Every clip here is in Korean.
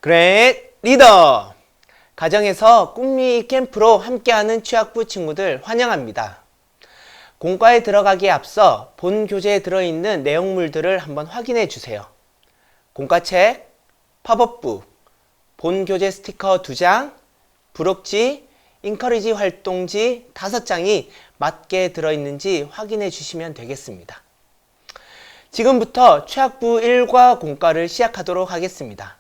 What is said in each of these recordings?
그레이트 리더! 가정에서 꿈미 캠프로 함께하는 취학부 친구들 환영합니다. 공과에 들어가기에 앞서 본 교재에 들어있는 내용물들을 한번 확인해 주세요. 공과책, 팝업북, 본 교재 스티커 2장, 부록지, 인커리지 활동지 5장이 맞게 들어있는지 확인해 주시면 되겠습니다. 지금부터 취학부 1과 공과를 시작하도록 하겠습니다.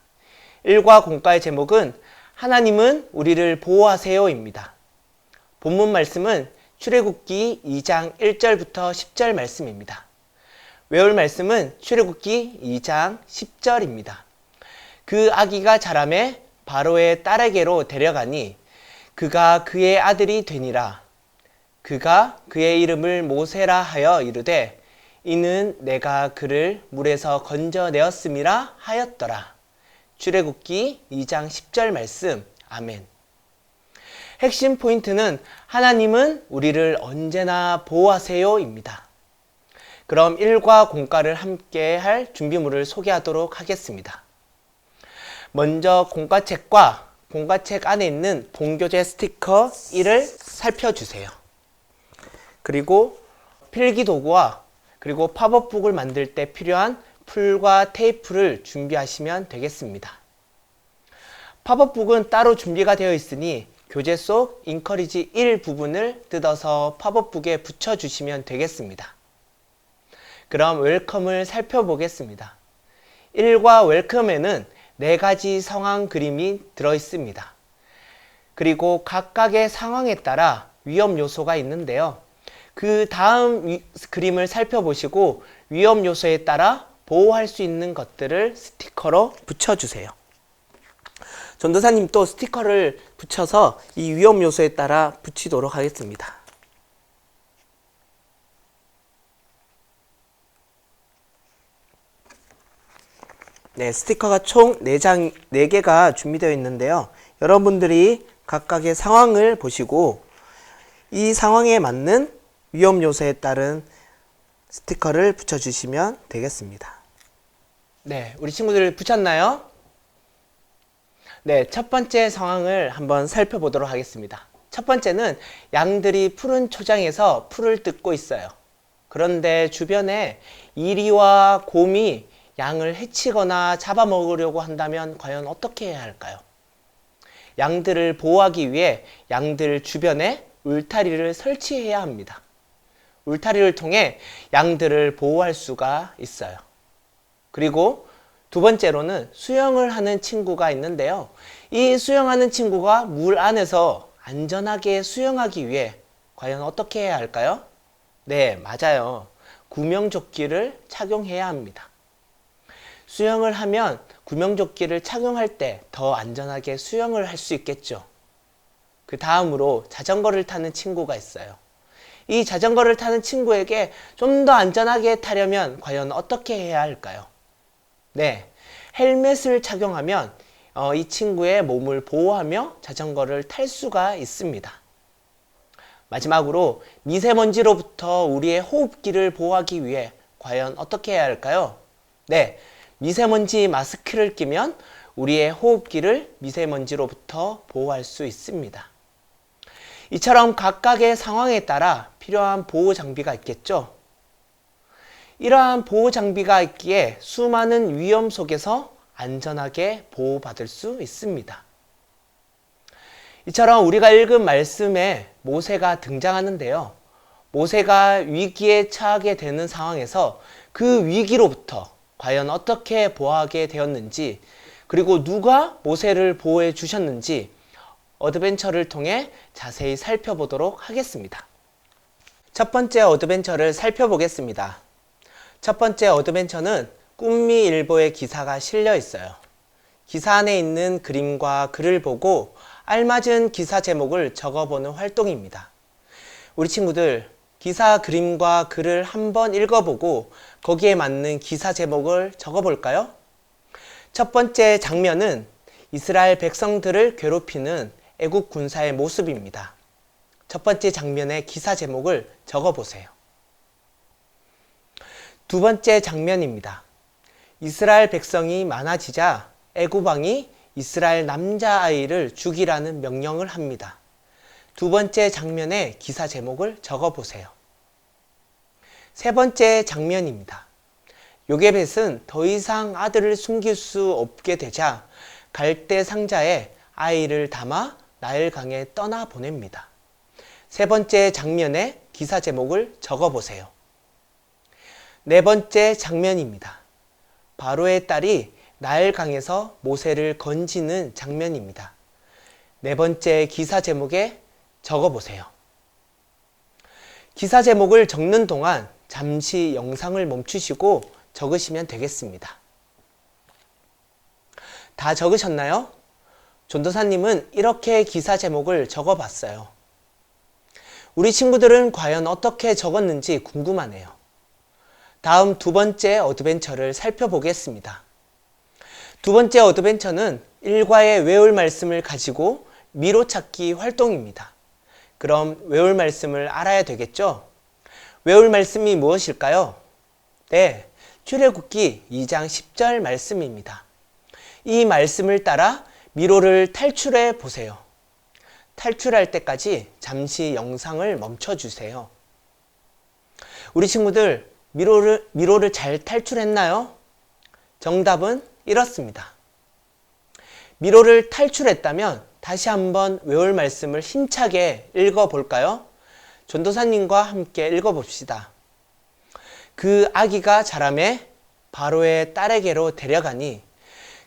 1과 공과의 제목은 하나님은 우리를 보호하세요입니다. 본문 말씀은 출애굽기 2장 1절부터 10절 말씀입니다. 외울 말씀은 출애굽기 2장 10절입니다. 그 아기가 자라매 바로의 딸에게로 데려가니 그가 그의 아들이 되니라. 그가 그의 이름을 모세라 하여 이르되 이는 내가 그를 물에서 건져내었음이라 하였더라. 출애굽기 2장 10절 말씀. 아멘. 핵심 포인트는 하나님은 우리를 언제나 보호하세요입니다. 그럼 1과 공과를 함께 할 준비물을 소개하도록 하겠습니다. 먼저 공과책과 공과책 안에 있는 본교재 스티커 1을 살펴주세요. 그리고 필기도구와 그리고 팝업북을 만들 때 필요한 풀과 테이프를 준비하시면 되겠습니다. 팝업북은 따로 준비가 되어 있으니 교재 속 인커리지 1 부분을 뜯어서 팝업북에 붙여주시면 되겠습니다. 그럼 웰컴을 살펴보겠습니다. 1과 웰컴에는 4가지 상황 그림이 들어있습니다. 그리고 각각의 상황에 따라 위험 요소가 있는데요. 그 다음 그림을 살펴보시고 위험 요소에 따라 보호할 수 있는 것들을 스티커로 붙여주세요. 전도사님 또 스티커를 붙여서 이 위험 요소에 따라 붙이도록 하겠습니다. 네, 스티커가 총 4개가 준비되어 있는데요. 여러분들이 각각의 상황을 보시고 이 상황에 맞는 위험 요소에 따른 스티커를 붙여주시면 되겠습니다. 네, 우리 친구들 붙였나요? 네, 첫 번째 상황을 한번 살펴보도록 하겠습니다. 첫 번째는 양들이 푸른 초장에서 풀을 뜯고 있어요. 그런데 주변에 이리와 곰이 양을 해치거나 잡아먹으려고 한다면 과연 어떻게 해야 할까요? 양들을 보호하기 위해 양들 주변에 울타리를 설치해야 합니다. 울타리를 통해 양들을 보호할 수가 있어요. 그리고 두 번째로는 수영을 하는 친구가 있는데요. 이 수영하는 친구가 물 안에서 안전하게 수영하기 위해 과연 어떻게 해야 할까요? 네, 맞아요. 구명조끼를 착용해야 합니다. 수영을 하면 구명조끼를 착용할 때 더 안전하게 수영을 할 수 있겠죠. 그 다음으로 자전거를 타는 친구가 있어요. 이 자전거를 타는 친구에게 좀 더 안전하게 타려면 과연 어떻게 해야 할까요? 네, 헬멧을 착용하면 이 친구의 몸을 보호하며 자전거를 탈 수가 있습니다. 마지막으로 미세먼지로부터 우리의 호흡기를 보호하기 위해 과연 어떻게 해야 할까요? 네, 미세먼지 마스크를 끼면 우리의 호흡기를 미세먼지로부터 보호할 수 있습니다. 이처럼 각각의 상황에 따라 필요한 보호 장비가 있겠죠? 이러한 보호 장비가 있기에 수많은 위험 속에서 안전하게 보호받을 수 있습니다. 이처럼 우리가 읽은 말씀에 모세가 등장하는데요. 모세가 위기에 처하게 되는 상황에서 그 위기로부터 과연 어떻게 보호하게 되었는지, 그리고 누가 모세를 보호해 주셨는지 어드벤처를 통해 자세히 살펴보도록 하겠습니다. 첫 번째 어드벤처를 살펴보겠습니다. 첫 번째 어드벤처는 꿈미일보의 기사가 실려 있어요. 기사 안에 있는 그림과 글을 보고 알맞은 기사 제목을 적어보는 활동입니다. 우리 친구들, 기사 그림과 글을 한번 읽어보고 거기에 맞는 기사 제목을 적어볼까요? 첫 번째 장면은 이스라엘 백성들을 괴롭히는 애국 군사의 모습입니다. 첫 번째 장면의 기사 제목을 적어보세요. 두 번째 장면입니다. 이스라엘 백성이 많아지자 애굽 왕이 이스라엘 남자아이를 죽이라는 명령을 합니다. 두 번째 장면의 기사 제목을 적어보세요. 세 번째 장면입니다. 요게벳은 더 이상 아들을 숨길 수 없게 되자 갈대 상자에 아이를 담아 나일강에 떠나보냅니다. 세 번째 장면의 기사 제목을 적어보세요. 네 번째 장면입니다. 바로의 딸이 나일강에서 모세를 건지는 장면입니다. 네 번째 기사 제목에 적어보세요. 기사 제목을 적는 동안 잠시 영상을 멈추시고 적으시면 되겠습니다. 다 적으셨나요? 전도사님은 이렇게 기사 제목을 적어봤어요. 우리 친구들은 과연 어떻게 적었는지 궁금하네요. 다음 두 번째 어드벤처를 살펴보겠습니다. 두 번째 어드벤처는 일과의 외울 말씀을 가지고 미로 찾기 활동입니다. 그럼 외울 말씀을 알아야 되겠죠? 외울 말씀이 무엇일까요? 네, 출애굽기 2장 10절 말씀입니다. 이 말씀을 따라 미로를 탈출해 보세요. 탈출할 때까지 잠시 영상을 멈춰주세요. 우리 친구들 미로를 잘 탈출했나요? 정답은 이렇습니다. 미로를 탈출했다면 다시 한번 외울 말씀을 힘차게 읽어볼까요? 전도사님과 함께 읽어봅시다. 그 아기가 자라매 바로의 딸에게로 데려가니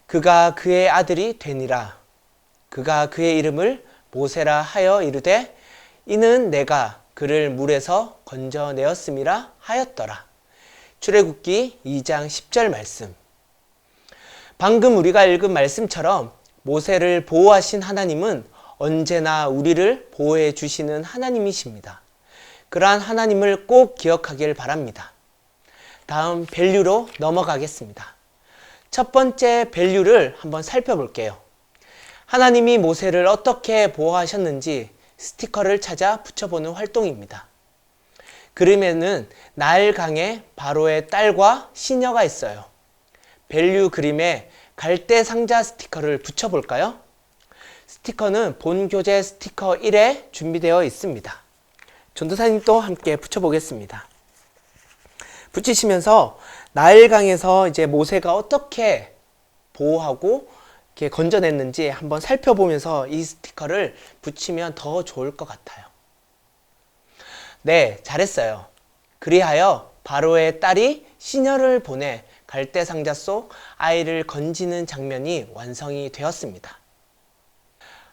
그가 그의 아들이 되니라. 그가 그의 이름을 모세라 하여 이르되 이는 내가 그를 물에서 건져내었음이라 하였더라. 출애굽기 2장 10절 말씀. 방금 우리가 읽은 말씀처럼 모세를 보호하신 하나님은 언제나 우리를 보호해 주시는 하나님이십니다. 그러한 하나님을 꼭 기억하길 바랍니다. 다음 밸류로 넘어가겠습니다. 첫 번째 밸류를 한번 살펴볼게요. 하나님이 모세를 어떻게 보호하셨는지 스티커를 찾아 붙여보는 활동입니다. 그림에는 나일강에 바로의 딸과 시녀가 있어요. 밸류 그림에 갈대 상자 스티커를 붙여볼까요? 스티커는 본 교재 스티커 1에 준비되어 있습니다. 전도사님도 함께 붙여보겠습니다. 붙이시면서 나일강에서 이제 모세가 어떻게 보호하고 이렇게 건져냈는지 한번 살펴보면서 이 스티커를 붙이면 더 좋을 것 같아요. 네, 잘했어요. 그리하여 바로의 딸이 시녀를 보내 갈대 상자 속 아이를 건지는 장면이 완성이 되었습니다.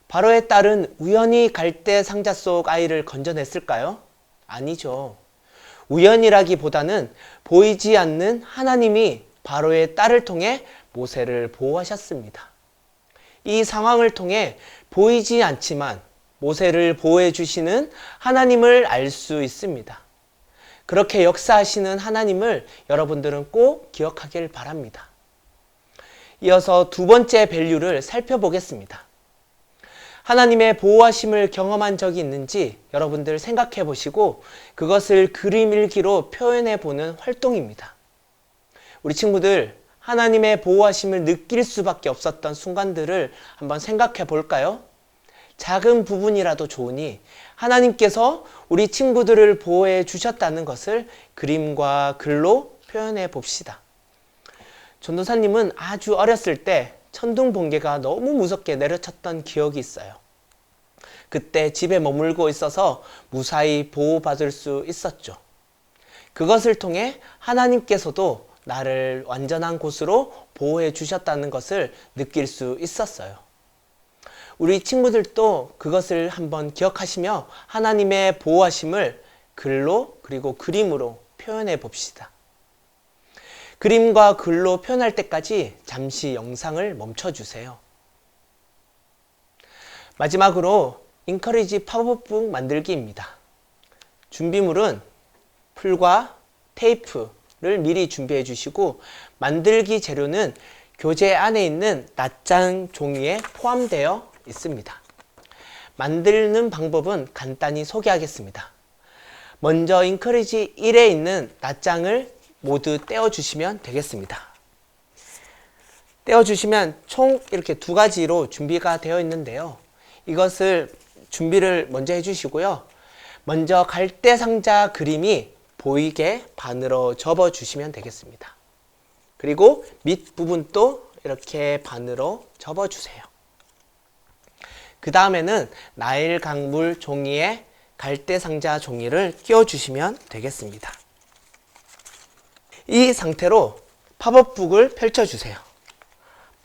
바로의 딸은 우연히 갈대 상자 속 아이를 건져냈을까요? 아니죠. 우연이라기보다는 보이지 않는 하나님이 바로의 딸을 통해 모세를 보호하셨습니다. 이 상황을 통해 보이지 않지만 모세를 보호해 주시는 하나님을 알 수 있습니다. 그렇게 역사하시는 하나님을 여러분들은 꼭 기억하길 바랍니다. 이어서 두 번째 밸류를 살펴보겠습니다. 하나님의 보호하심을 경험한 적이 있는지 여러분들 생각해 보시고 그것을 그림 일기로 표현해 보는 활동입니다. 우리 친구들 하나님의 보호하심을 느낄 수밖에 없었던 순간들을 한번 생각해 볼까요? 작은 부분이라도 좋으니 하나님께서 우리 친구들을 보호해 주셨다는 것을 그림과 글로 표현해 봅시다. 전도사님은 아주 어렸을 때 천둥 번개가 너무 무섭게 내려쳤던 기억이 있어요. 그때 집에 머물고 있어서 무사히 보호받을 수 있었죠. 그것을 통해 하나님께서도 나를 완전한 곳으로 보호해 주셨다는 것을 느낄 수 있었어요. 우리 친구들도 그것을 한번 기억하시며 하나님의 보호하심을 글로 그리고 그림으로 표현해 봅시다. 그림과 글로 표현할 때까지 잠시 영상을 멈춰주세요. 마지막으로 인커리지 팝업북 만들기입니다. 준비물은 풀과 테이프를 미리 준비해 주시고 만들기 재료는 교재 안에 있는 낱장 종이에 포함되어 있습니다. 만드는 방법은 간단히 소개하겠습니다. 먼저 인커리지 1에 있는 낱장을 모두 떼어 주시면 되겠습니다. 떼어주시면 총 이렇게 두 가지로 준비가 되어 있는데요. 이것을 준비를 먼저 해주시고요. 먼저 갈대상자 그림이 보이게 반으로 접어주시면 되겠습니다. 그리고 밑부분도 이렇게 반으로 접어주세요. 그 다음에는 나일 강물 종이에 갈대상자 종이를 끼워주시면 되겠습니다. 이 상태로 팝업북을 펼쳐주세요.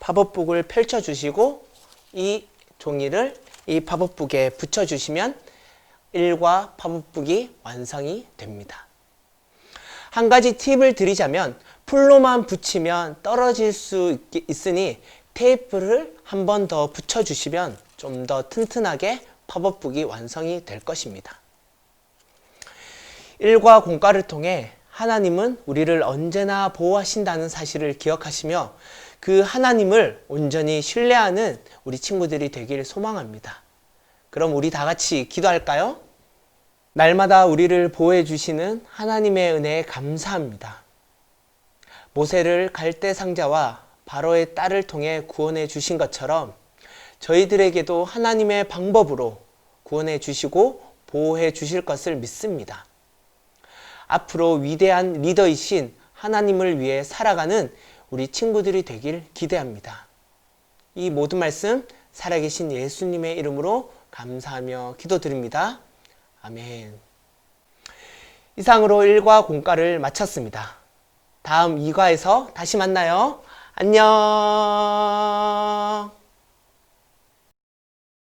팝업북을 펼쳐주시고 이 종이를 이 팝업북에 붙여주시면 일과 팝업북이 완성이 됩니다. 한 가지 팁을 드리자면 풀로만 붙이면 떨어질 수 있으니 테이프를 한 번 더 붙여주시면 좀 더 튼튼하게 팝업북이 완성이 될 것입니다. 일과 공과를 통해 하나님은 우리를 언제나 보호하신다는 사실을 기억하시며 그 하나님을 온전히 신뢰하는 우리 친구들이 되길 소망합니다. 그럼 우리 다 같이 기도할까요? 날마다 우리를 보호해 주시는 하나님의 은혜에 감사합니다. 모세를 갈대상자와 바로의 딸을 통해 구원해 주신 것처럼 저희들에게도 하나님의 방법으로 구원해 주시고 보호해 주실 것을 믿습니다. 앞으로 위대한 리더이신 하나님을 위해 살아가는 우리 친구들이 되길 기대합니다. 이 모든 말씀 살아계신 예수님의 이름으로 감사하며 기도드립니다. 아멘. 이상으로 1과 공과를 마쳤습니다. 다음 2과에서 다시 만나요. 안녕.